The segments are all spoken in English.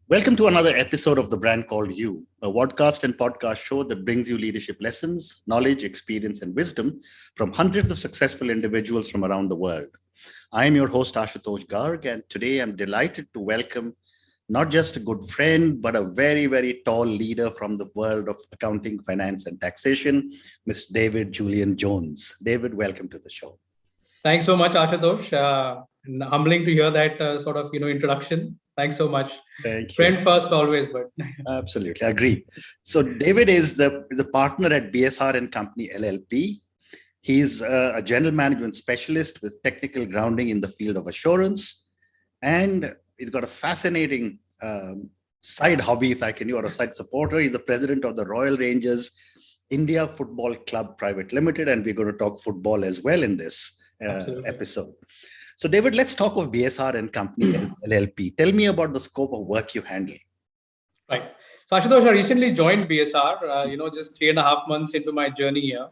Welcome to another episode of The Brand Called You, a podcast and podcast show that brings you leadership lessons, knowledge, experience, and wisdom from hundreds of successful individuals from around the world. I am your host, Ashutosh Garg, and today I'm delighted to welcome not just a good friend, but a very, very tall leader from the world of accounting, finance, and taxation, Mr. David Julian Jones. David, welcome to the show. Thanks so much, Ashutosh. And humbling to hear that introduction. Thanks so much. Thank you. Friend first, always, but Absolutely, I agree. So David is the partner at BSR and Company LLP. He's a general management specialist with technical grounding in the field of assurance, and he's got a fascinating side hobby, if I can, or a side supporter. He's the president of the Royal Rangers India Football Club Private Limited, and we're going to talk football as well in this episode. So, David, let's talk of BSR and Company LLP. Tell me about the scope of work you handle. Right. So, Ashutosh, I recently joined BSR. Just 3.5 months into my journey here.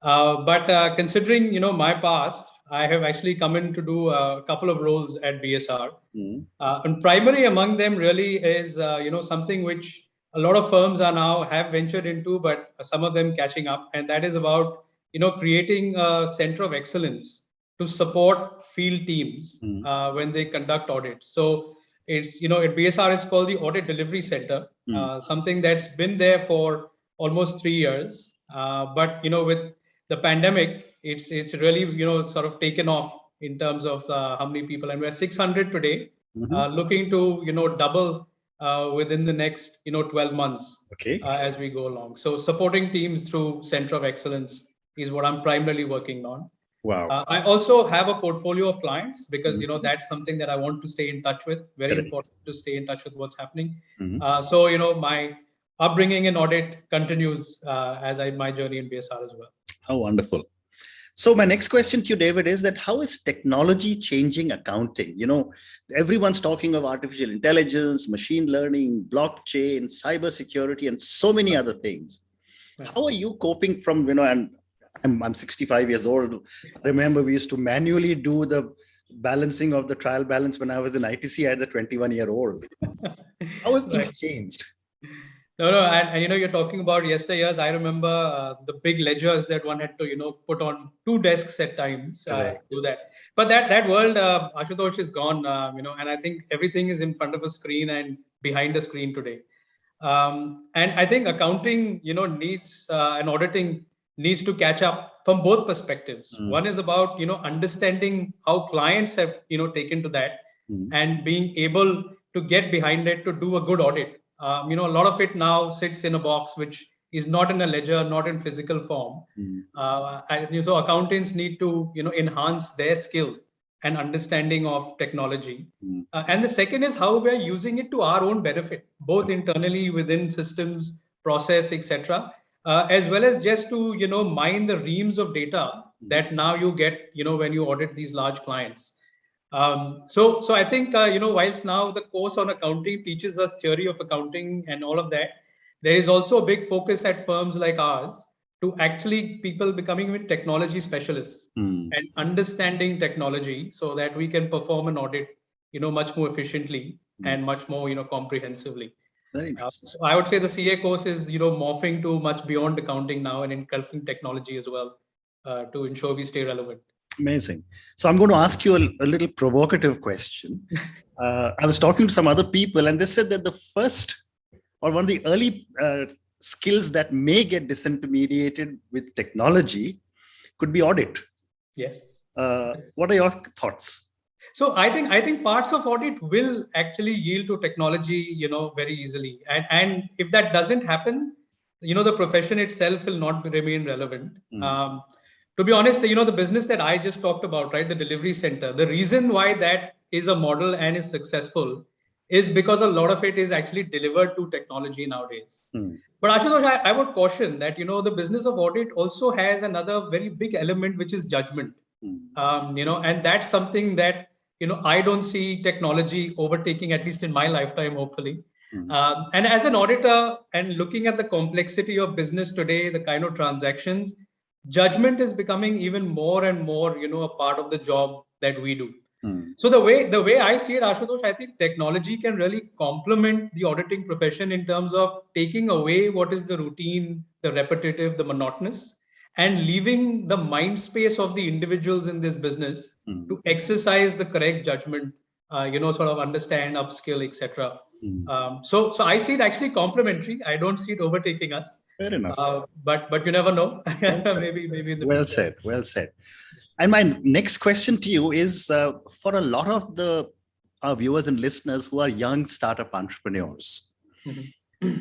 But considering my past, I have actually come in to do a couple of roles at BSR. And primary among them really is something which a lot of firms have ventured into, but some of them catching up, and that is about creating a center of excellence to support field teams when they conduct audits. So it's at BSR it's called the Audit Delivery Center, something that's been there for almost 3 years. But with the pandemic, it's really sort of taken off in terms of how many people, and we're 600 today, looking to double within the next 12 months as we go along. So supporting teams through Center of Excellence is what I'm primarily working on. Wow. I also have a portfolio of clients because that's something that I want to stay in touch with. Very important to stay in touch with what's happening. So my upbringing in audit continues as my journey in BSR as well. How wonderful. So my next question to you, David, is that how is technology changing accounting? Everyone's talking of artificial intelligence, machine learning, blockchain, cybersecurity, and so many other things. How are you coping from, and I'm 65 years old. I remember we used to manually do the balancing of the trial balance when I was in ITC at the 21-year-old. How have things changed? No, and you're talking about yesteryears. I remember the big ledgers that one had to put on 2 desks at times to do that. But that world, Ashutosh, is gone. And I think everything is in front of a screen and behind a screen today. And I think accounting, needs and auditing needs to catch up from both perspectives. One is about understanding how clients have taken to that and being able to get behind it to do a good audit. A lot of it now sits in a box which is not in a ledger, not in physical form. So accountants need to enhance their skill and understanding of technology. And the second is how we are using it to our own benefit, both internally within systems, process, etc. As well as just to mine the reams of data that now you get when you audit these large clients. So I think whilst now the course on accounting teaches us theory of accounting and all of that, there is also a big focus at firms like ours to actually people becoming technology specialists and understanding technology so that we can perform an audit much more efficiently and much more comprehensively. So I would say the CA course is morphing to much beyond accounting now and engulfing technology as well to ensure we stay relevant. Amazing. So I'm going to ask you a little provocative question. I was talking to some other people and they said that the first or one of the early skills that may get disintermediated with technology could be audit. Yes. What are your thoughts? So I think parts of audit will actually yield to technology, very easily. And if that doesn't happen, the profession itself will not remain relevant. To be honest, the business that I just talked about, right, the delivery center, the reason why that is a model and is successful is because a lot of it is actually delivered to technology nowadays. But Ashutosh, I would caution that, the business of audit also has another very big element, which is judgment. And that's something that, I don't see technology overtaking, at least in my lifetime, hopefully. And as an auditor and looking at the complexity of business today, the kind of transactions, judgment is becoming even more and more, a part of the job that we do. So the way I see it, Ashutosh, I think technology can really complement the auditing profession in terms of taking away what is the routine, the repetitive, the monotonous, and leaving the mind space of the individuals in this business to exercise the correct judgment, sort of understand, upskill, etc. So I see it actually complementary. I don't see it overtaking us. Fair enough. But you never know. Well maybe in the well future. said. Well said. And my next question to you is for a lot of our viewers and listeners who are young startup entrepreneurs,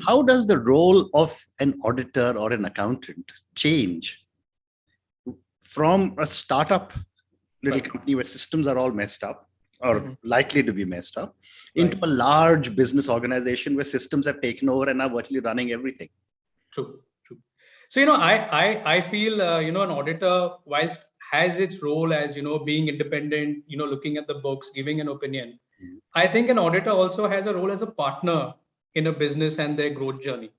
how does the role of an auditor or an accountant change from a startup little company where systems are all messed up or likely to be messed up into a large business organization where systems have taken over and are virtually running everything? True. So, I feel, an auditor, whilst has its role as, being independent, looking at the books, giving an opinion. I think an auditor also has a role as a partner in a business and their growth journey.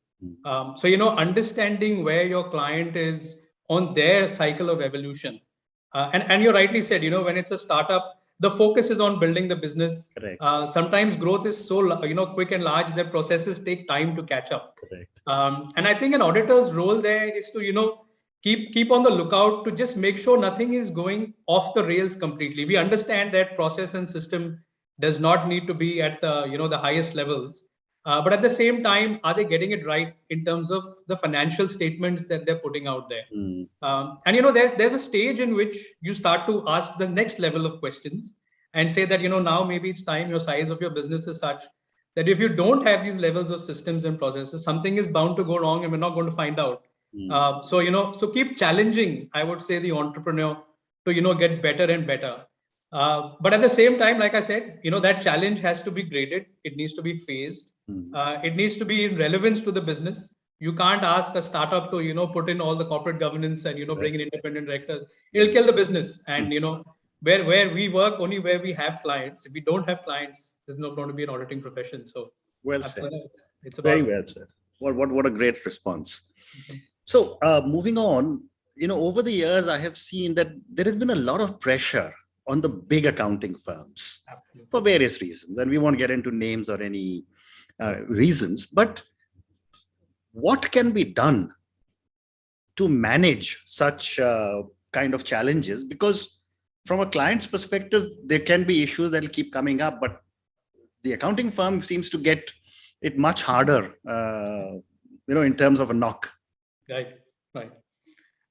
So, understanding where your client is on their cycle of evolution. And you rightly said, when it's a startup, the focus is on building the business. Sometimes growth is so, quick and large that processes take time to catch up. And I think an auditor's role there is to, keep on the lookout to just make sure nothing is going off the rails completely. We understand that process and system does not need to be at the, the highest levels. But at the same time, are they getting it right in terms of the financial statements that they're putting out there? And there's a stage in which you start to ask the next level of questions and say that, now maybe it's time, your size of your business is such that if you don't have these levels of systems and processes, something is bound to go wrong and we're not going to find out. So keep challenging, I would say, the entrepreneur to, get better and better. But at the same time, like I said, that challenge has to be graded. It needs to be phased. It needs to be in relevance to the business. You can't ask a startup to, put in all the corporate governance and, bring in independent directors. It'll kill the business. And, where we work, only where we have clients. If we don't have clients, there's not going to be an auditing profession. So well said. It's very well said. What a great response. So moving on, over the years, I have seen that there has been a lot of pressure on the big accounting firms for various reasons. And we won't get into names or any reasons, but what can be done to manage such kind of challenges? Because from a client's perspective, there can be issues that will keep coming up, but the accounting firm seems to get it much harder, in terms of a knock. Right.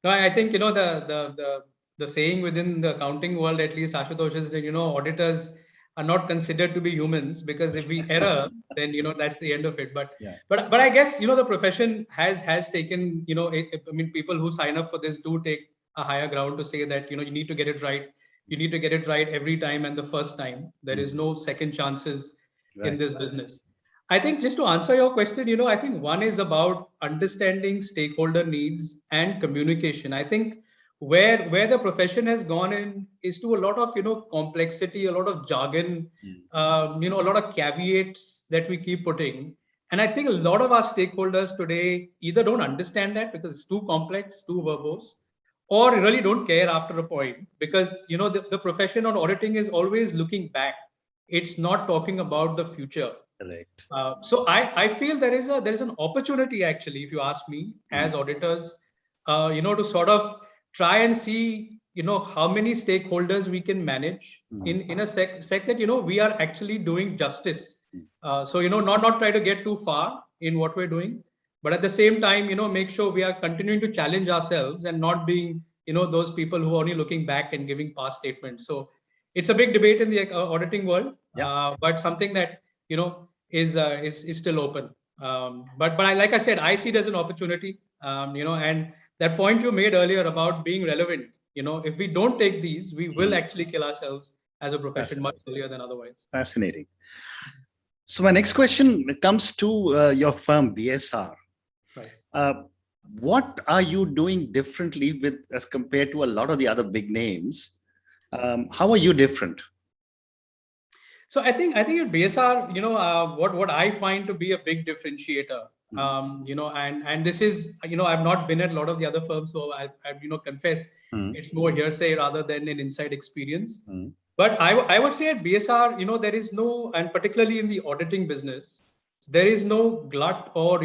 No, I think, the saying within the accounting world, at least, Ashutosh, is that, auditors are not considered to be humans, because if we error, then, that's the end of it. But I guess, the profession has taken, people who sign up for this do take a higher ground to say that, you need to get it right. You need to get it right every time and the first time. There is no second chances in this business. I think just to answer your question, I think one is about understanding stakeholder needs and communication. I think where the profession has gone in is to a lot of, complexity, a lot of jargon, a lot of caveats that we keep putting. And I think a lot of our stakeholders today either don't understand that because it's too complex, too verbose, or really don't care after a point, because, the profession on auditing is always looking back. It's not talking about the future. Correct. So I feel there is an opportunity, actually, if you ask me, as auditors, to sort of try and see, how many stakeholders we can manage in a sec that, we are actually doing justice. So, not try to get too far in what we're doing, but at the same time, make sure we are continuing to challenge ourselves and not being, those people who are only looking back and giving past statements. So it's a big debate in the auditing world, but something that, is still open. But like I said, I see it as an opportunity, and that point you made earlier about being relevant, if we don't take these, we will actually kill ourselves as a profession much earlier than otherwise. Fascinating. So my next question comes to your firm, BSR. Right. What are you doing differently as compared to a lot of the other big names? How are you different? So I think at BSR, what I find to be a big differentiator, and this is, I've not been at a lot of the other firms, so I confess it's more hearsay rather than an inside experience. But I would say at BSR, there is no, and particularly in the auditing business, there is no glut or,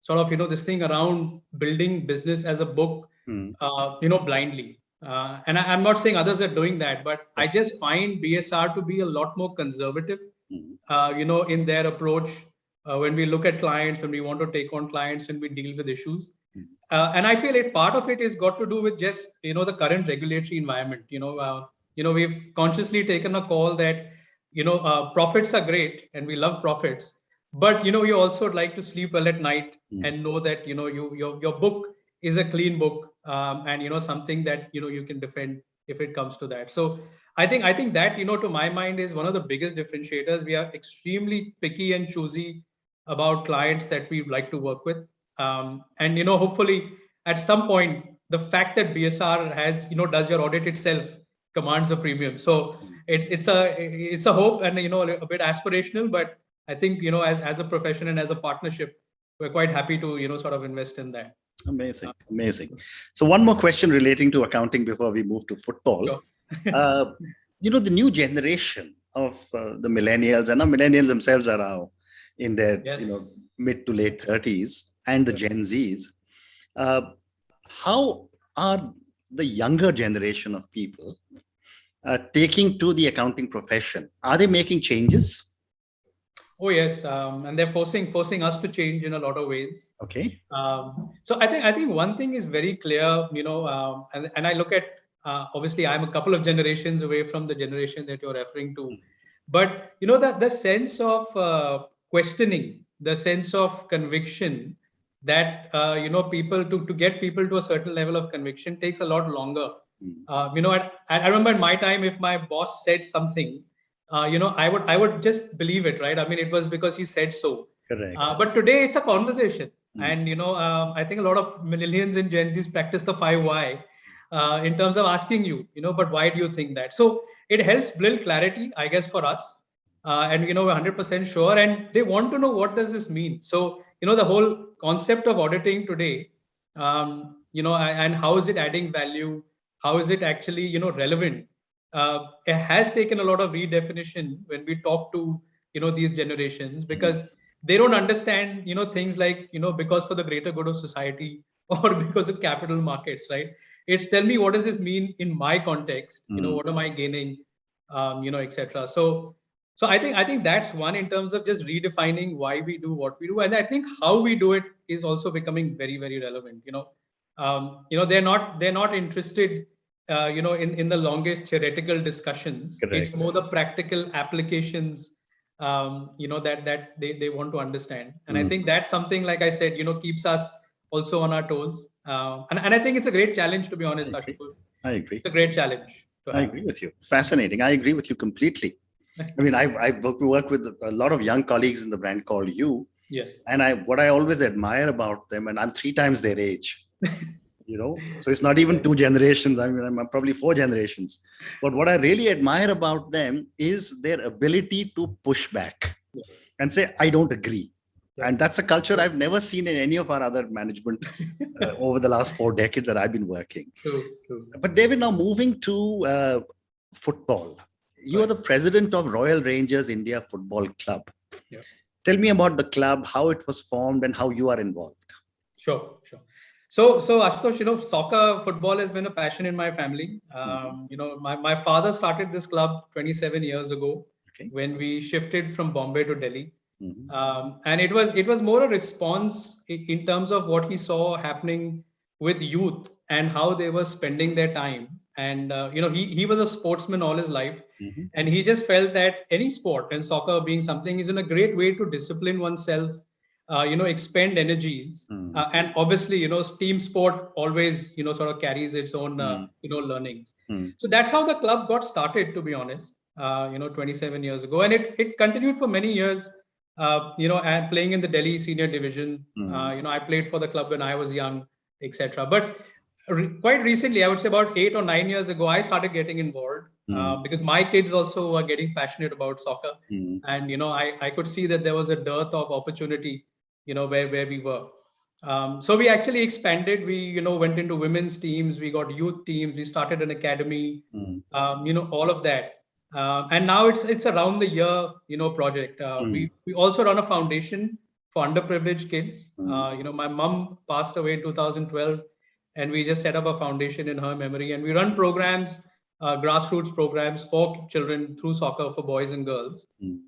sort of, this thing around building business as a book, blindly. And I'm not saying others are doing that, but I just find BSR to be a lot more conservative, in their approach when we look at clients, when we want to take on clients, when we deal with issues. And I feel part of it is got to do with just, the current regulatory environment. We've consciously taken a call that, profits are great and we love profits, but, we also like to sleep well at night and know that, your book is a clean book, and, something that, you can defend if it comes to that. So I think that, to my mind, is one of the biggest differentiators. We are extremely picky and choosy about clients that we like to work with. And, hopefully at some point, the fact that BSR has, does your audit itself commands a premium. So it's a hope and, a bit aspirational, but I think, as a profession and as a partnership, we're quite happy to, sort of invest in that. Amazing. So one more question relating to accounting before we move to football. Sure. The new generation of the millennials, and now millennials themselves are now in their mid to late 30s, and the Gen Zs. How are the younger generation of people taking to the accounting profession? Are they making changes? Oh yes, and they're forcing us to change in a lot of ways. Okay. So I think one thing is very clear, and I look at, obviously I'm a couple of generations away from the generation that you're referring to, but the sense of questioning, the sense of conviction that people to get people to a certain level of conviction takes a lot longer. I remember in my time, if my boss said something, I would just believe it, right? I mean, it was because he said so. Correct. But today it's a conversation, and I think a lot of millennials and Gen Zs practice the 5 why in terms of asking you, but why do you think that? So it helps build clarity, I guess, for us, and we're 100% sure, and they want to know what does this mean. So the whole concept of auditing today, and how is it adding value? How is it actually relevant? It has taken a lot of redefinition when we talk to these generations, because they don't understand things like because for the greater good of society or because of capital markets, right? It's tell me what does this mean in my context, what am I gaining, etc. So I think that's one, in terms of just redefining why we do what we do, and I think how we do it is also becoming very, very relevant. They're not interested in the longest theoretical discussions. Correct. It's more the practical applications, that they want to understand. And I think that's something, like I said, keeps us also on our toes. And I think it's a great challenge, to be honest, Ashutosh. I agree. It's a great challenge. I agree with you. Fascinating. I agree with you completely. I mean, I work with a lot of young colleagues in the brand called You. Yes. And what I always admire about them, and I'm 3 times their age, so it's not even 2 generations. I mean, I'm probably 4 generations. But what I really admire about them is their ability to push back and say, I don't agree. And that's a culture I've never seen in any of our other management over the last 4 decades that I've been working. True. But David, now moving to football. You are the president of Royal Rangers India Football Club. Yeah. Tell me about the club, how it was formed, and how you are involved. Sure. So Ashutosh, soccer, football has been a passion in my family. My father started this club 27 years ago when we shifted from Bombay to Delhi. And it was more a response in terms of what he saw happening with youth and how they were spending their time. And he was a sportsman all his life, and he just felt that any sport, and soccer being something, is in a great way to discipline oneself, expend energies, and obviously team sport always sort of carries its own learnings. So that's how the club got started, to be honest, 27 years ago, and it continued for many years. And playing in the Delhi senior division. I played for the club when I was young, etc. But quite recently, I would say about 8 or 9 years ago, I started getting involved because my kids also were getting passionate about soccer. And, I could see that there was a dearth of opportunity, where we were. So we actually expanded. We went into women's teams. We got youth teams. We started an academy. All of that. And now it's a round the year project. We also run a foundation for underprivileged kids. My mom passed away in 2012, and we just set up a foundation in her memory. And we run programs, grassroots programs for children through soccer for boys and girls.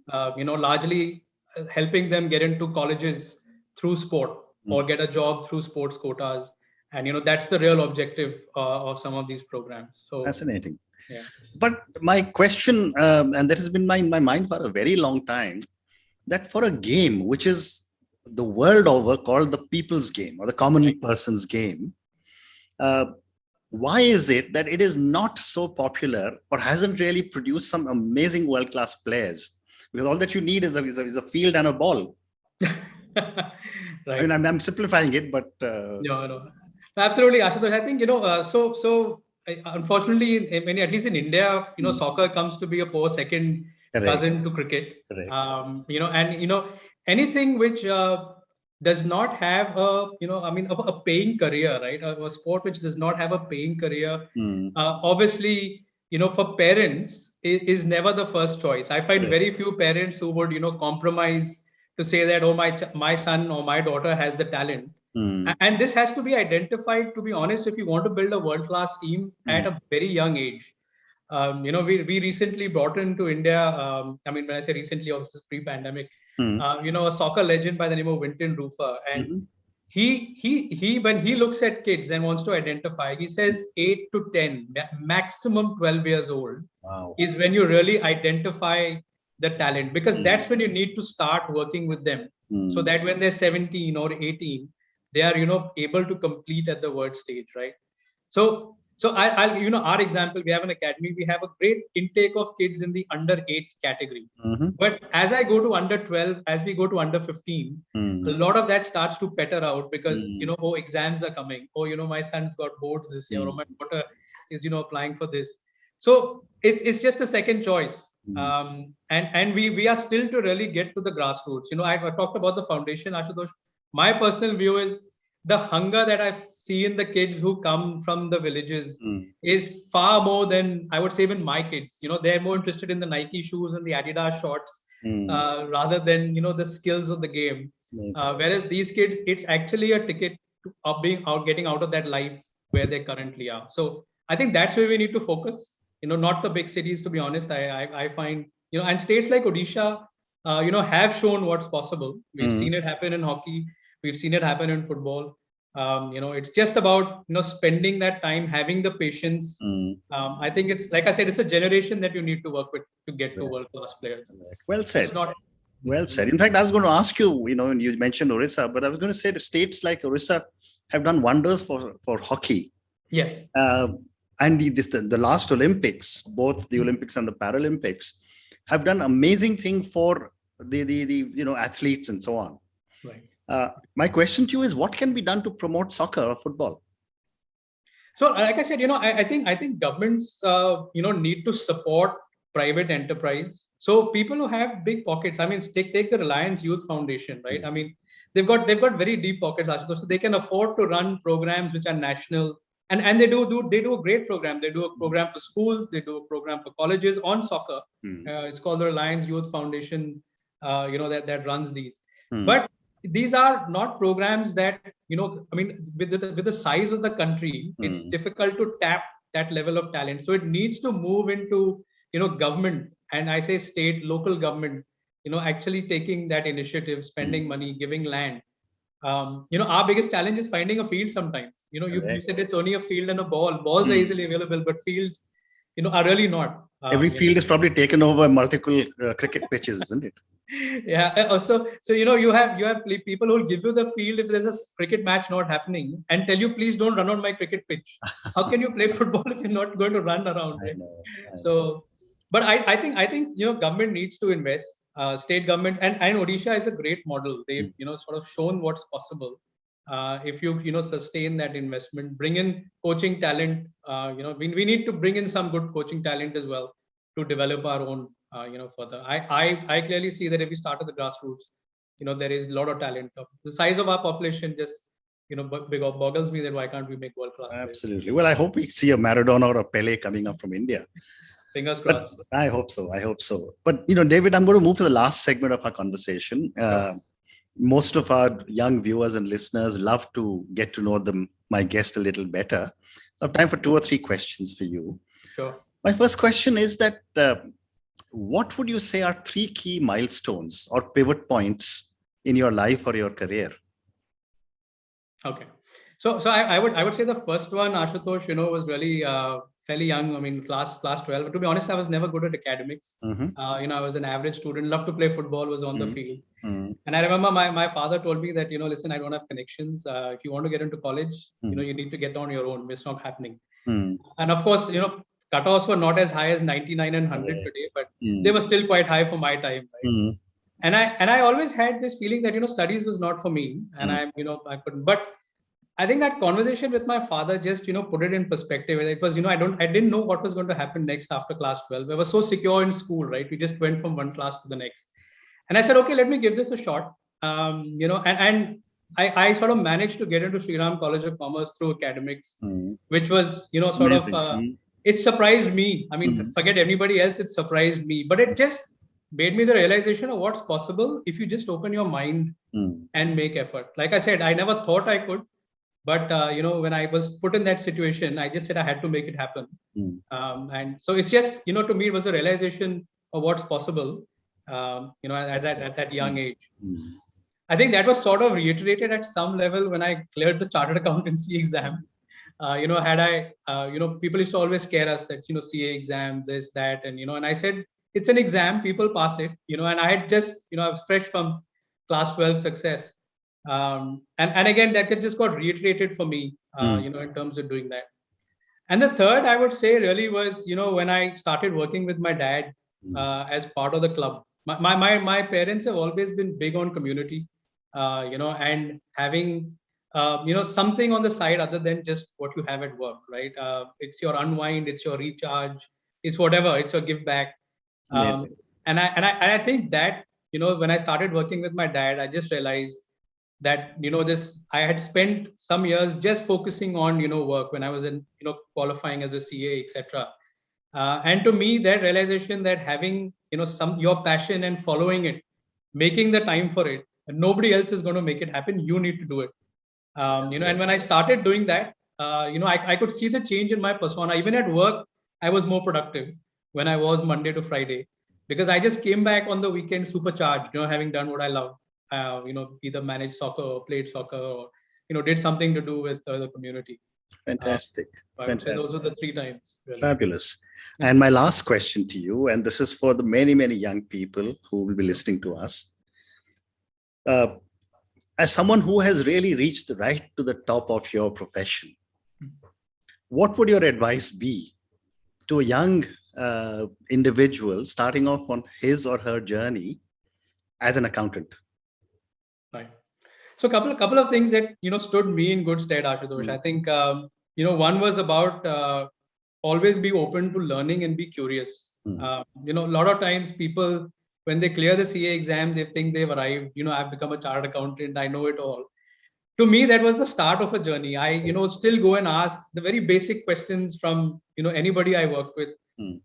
Largely helping them get into colleges through sport or get a job through sports quotas. And that's the real objective of some of these programs. So fascinating. Yeah. But my question, and that has been in my mind for a very long time, that for a game which is the world over called the people's game or the common person's game, why is it that it is not so popular or hasn't really produced some amazing world-class players? Because all that you need is a field and a ball. Right. I mean, I'm simplifying it, but no, absolutely, Ashutosh. I think unfortunately, at least in India, soccer comes to be a poor second cousin to cricket. Correct. Anything which does not have a paying career, right? A sport which does not have a paying career, obviously, for parents is never the first choice. I find very few parents who would, compromise to say that, oh, my son or my daughter has the talent. And this has to be identified, to be honest, if you want to build a world-class team at a very young age. We recently brought into India, when I say recently, obviously pre-pandemic, a soccer legend by the name of Winton Rufer. And he when he looks at kids and wants to identify, he says 8 to 10, maximum 12 years old is when you really identify the talent, because that's when you need to start working with them, so that when they're 17 or 18, they are able to complete at the world stage, right? So I'll our example, we have an academy, we have a great intake of kids in the under 8 category. But as I go to under 12, as we go to under 15, a lot of that starts to petter out because exams are coming. My son's got boards this year, or my daughter is applying for this. So it's just a second choice. And we are still to really get to the grassroots. I talked about the foundation, Ashutosh. My personal view is the hunger that I see in the kids who come from the villages is far more than, I would say, even my kids. They're more interested in the Nike shoes and the Adidas shorts rather than the skills of the game. Whereas these kids, it's actually a ticket to getting out of that life where they currently are. So I think that's where we need to focus. Not the big cities, to be honest. I find, and states like Odisha, have shown what's possible. We've seen it happen in hockey. We've seen it happen in football. It's just about, spending that time, having the patience. I think it's, like I said, it's a generation that you need to work with to get to world-class players. Well said. Well said. In fact, I was going to ask you, you mentioned Orissa, but I was going to say the states like Orissa have done wonders for hockey. Yes. And the last Olympics, both the Olympics and the Paralympics, have done amazing thing for the athletes and so on. Right. My question to you is, what can be done to promote soccer or football? So, like I said, I think governments, need to support private enterprise. So people who have big pockets, take the Reliance Youth Foundation, right? They've got very deep pockets, Ashutosh, so they can afford to run programs which are national. And they do a great program. They do a program for schools. They do a program for colleges on soccer. It's called the Reliance Youth Foundation. That runs these. But these are not programs that with the size of the country, it's difficult to tap that level of talent. So it needs to move into government, and I say state, local government. Actually taking that initiative, spending money, giving land. Our biggest challenge is finding a field sometimes. You said it's only a field and a ball. Balls are easily available, but fields, are really not. Every field is probably taken over multiple cricket pitches, isn't it? Yeah. So you have people who will give you the field if there's a cricket match not happening and tell you, please don't run on my cricket pitch. How can you play football if you're not going to run around? Right? I know. So, but I think government needs to invest. State government and Odisha is a great model. They've sort of shown what's possible if you sustain that investment, bring in coaching talent. We need to bring in some good coaching talent as well to develop our own further. I clearly see that if we start at the grassroots, there is a lot of talent. The size of our population just boggles me that why can't we make world-class players? Absolutely. Well, I hope we see a Maradona or a Pele coming up from India. Fingers But crossed. I hope so. I hope so. But, David, I'm going to move to the last segment of our conversation. Sure. Most of our young viewers and listeners love to get to know my guest a little better. So I have time for 2 or 3 questions for you. Sure. My first question is that what would you say are 3 key milestones or pivot points in your life or your career? Okay. So I would say the first one, Ashutosh, was really fairly young. I mean, class 12. But to be honest, I was never good at academics. Mm-hmm. I was an average student, loved to play football, was on the field. Mm-hmm. And I remember my father told me that, listen, I don't have connections. If you want to get into college, you need to get on your own. It's not happening. Mm-hmm. And of course, cutoffs were not as high as 99 and 100 today, but they were still quite high for my time. Right? Mm-hmm. And I always had this feeling that, studies was not for me. And I couldn't. But I think that conversation with my father just, put it in perspective. It was, I didn't know what was going to happen next after class 12. I was so secure in school, right? We just went from one class to the next. And I said, okay, let me give this a shot. And I sort of managed to get into Sri Ram College of Commerce through academics, which was, sort Amazing. of, it surprised me. I mean, forget everybody else, it surprised me. But it just made me the realization of what's possible if you just open your mind and make effort. Like I said, I never thought I could. But, when I was put in that situation, I just said I had to make it happen. And so it's just, to me, it was a realization of what's possible, at that young age. I think that was sort of reiterated at some level when I cleared the chartered accountancy exam. Had I, people used to always scare us that, CA exam, this, that, and I said, it's an exam, people pass it, and I had just, I was fresh from class 12 success. And again, that just got reiterated for me, in terms of doing that. And the third, I would say really was, when I started working with my dad as part of the club. My parents have always been big on community, and having, something on the side other than just what you have at work, right? It's your unwind, it's your recharge, it's whatever, it's your give back. And I think that, when I started working with my dad, I just realized that, I had spent some years just focusing on, work when I was in, qualifying as a CA, etc. And to me, that realization that having, your passion and following it, making the time for it, and nobody else is going to make it happen. You need to do it. And when I started doing that, I could see the change in my persona. Even at work, I was more productive when I was Monday to Friday, because I just came back on the weekend supercharged, having done what I love. Either managed soccer or played soccer or, did something to do with the community. Fantastic. Fantastic. Those are the 3 times. Really. Fabulous. And my last question to you, and this is for the many, many young people who will be listening to us. As someone who has really reached right to the top of your profession, what would your advice be to a young individual starting off on his or her journey as an accountant? Right. So couple of things that, stood me in good stead, Ashutosh. I think, one was about always be open to learning and be curious. A lot of times people, when they clear the CA exam, they think they've arrived, I've become a chartered accountant, I know it all. To me, that was the start of a journey. I, still go and ask the very basic questions from, anybody I work with. And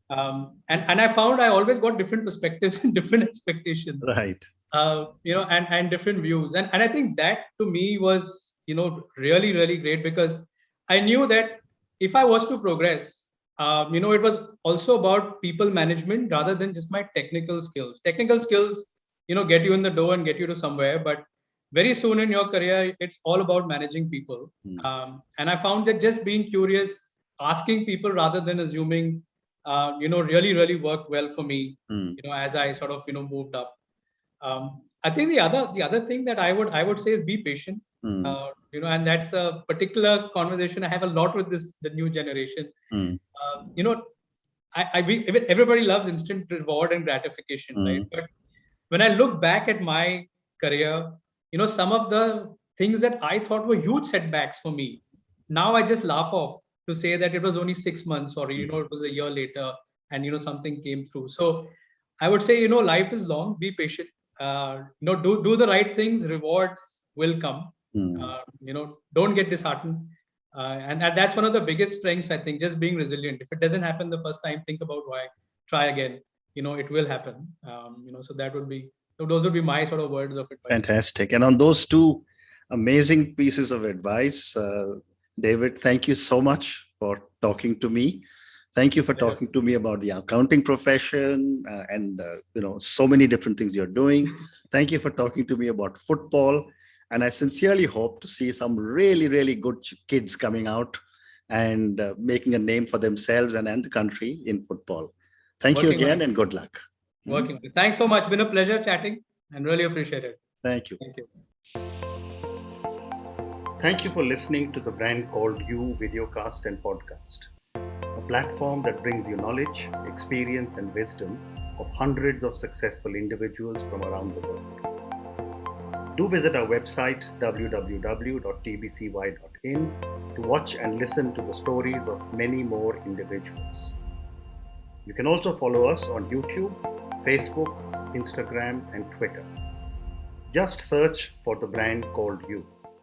I found I always got different perspectives and different expectations. Right. And different views. And I think that to me was, really, really great, because I knew that if I was to progress, it was also about people management rather than just my technical skills. Technical skills, get you in the door and get you to somewhere. But very soon in your career, it's all about managing people. And I found that just being curious, asking people rather than assuming, really, really worked well for me, as I sort of, moved up. I think the other thing that I would say is be patient. And that's a particular conversation I have a lot with the new generation. Everybody loves instant reward and gratification, right? But when I look back at my career, some of the things that I thought were huge setbacks for me, now I just laugh off to say that it was only 6 months or, it was a year later and, something came through. So I would say, life is long, be patient, do the right things, rewards will come. Don't get disheartened. And that's one of the biggest strengths, I think, just being resilient. If it doesn't happen the first time, think about why, try again. It will happen. So those would be my sort of words of advice. Fantastic. And on those two amazing pieces of advice, David, thank you so much for talking to me. Thank you for talking to me about the accounting profession and so many different things you're doing. Thank you for talking to me about football. And I sincerely hope to see some really, really good kids coming out and making a name for themselves and the country in football. Thank you again and good luck. Working. Thanks so much. Been a pleasure chatting and really appreciate it. Thank you. Thank you. Thank you for listening to the Brand Called You videocast and podcast, a platform that brings you knowledge, experience, and wisdom of hundreds of successful individuals from around the world. Do visit our website www.tbcy.in to watch and listen to the stories of many more individuals. You can also follow us on YouTube, Facebook, Instagram, and Twitter. Just search for the Brand Called You.